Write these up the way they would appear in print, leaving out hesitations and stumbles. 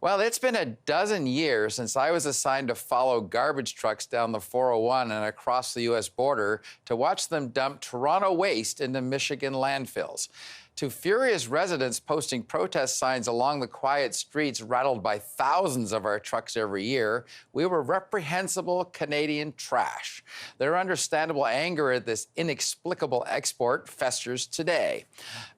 Well, it's been a dozen years since I was assigned to follow garbage trucks down the 401 and across the U.S. border to watch them dump Toronto waste into Michigan landfills. To furious residents posting protest signs along the quiet streets rattled by thousands of our trucks every year, we were reprehensible Canadian trash. Their understandable anger at this inexplicable export festers today.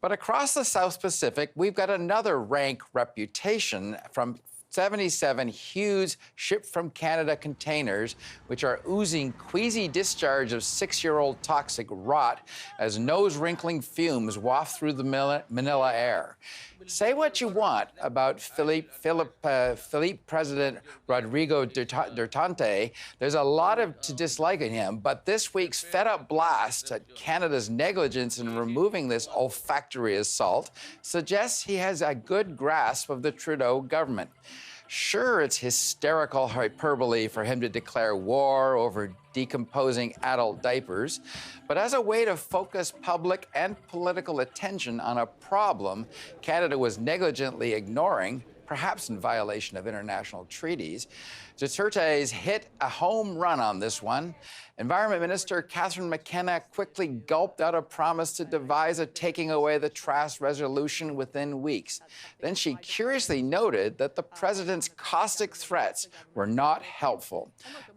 But across the South Pacific, we've got another rank reputation from 77 huge shipped-from-Canada containers, which are oozing queasy discharge of 6-year-old toxic rot as nose-wrinkling fumes waft through the Manila air. Say what you want about Philippe President Rodrigo Duterte. There's a lot to dislike in him, but this week's fed-up blast at Canada's negligence in removing this olfactory assault suggests he has a good grasp of the Trudeau government. Sure, it's hysterical hyperbole for him to declare war over decomposing adult diapers, but as a way to focus public and political attention on a problem Canada was negligently ignoring, perhaps in violation of international treaties, Duterte's hit a home run on this one. Environment Minister Catherine McKenna quickly gulped out a promise to devise a taking away the trash resolution within weeks. Then she curiously noted that the president's caustic threats were not helpful.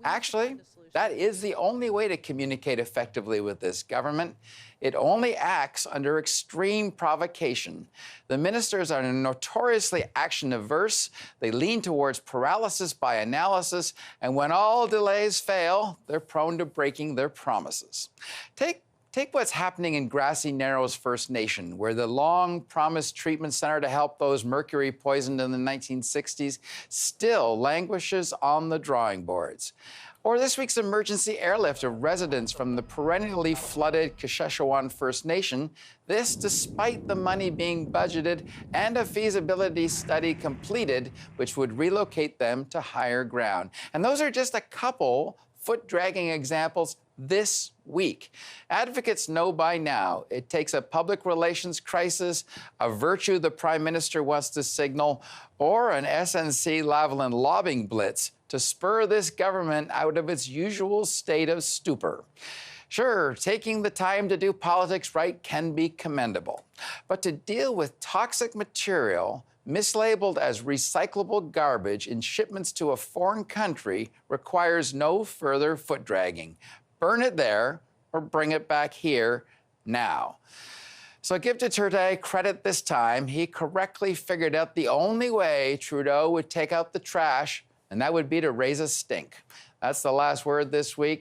Actually, that is the only way to communicate effectively with this government. It only acts under extreme provocation. The ministers are notoriously action-averse. They lean towards paralysis by analysis, and when all delays fail, they're prone to breaking their promises. Take what's happening in Grassy Narrows First Nation, where the long-promised treatment center to help those mercury poisoned in the 1960s still languishes on the drawing boards. Or this week's emergency airlift of residents from the perennially flooded Kashechewan First Nation, this despite the money being budgeted and a feasibility study completed, which would relocate them to higher ground. And those are just a couple foot-dragging examples this week. Advocates know by now it takes a public relations crisis, a virtue the Prime Minister wants to signal, or an SNC-Lavalin lobbying blitz to spur this government out of its usual state of stupor. Sure, taking the time to do politics right can be commendable, but to deal with toxic material mislabeled as recyclable garbage in shipments to a foreign country requires no further foot-dragging. Burn it there or bring it back here now. So give Duterte credit this time. He correctly figured out the only way Trudeau would take out the trash, and that would be to raise a stink. That's the last word this week.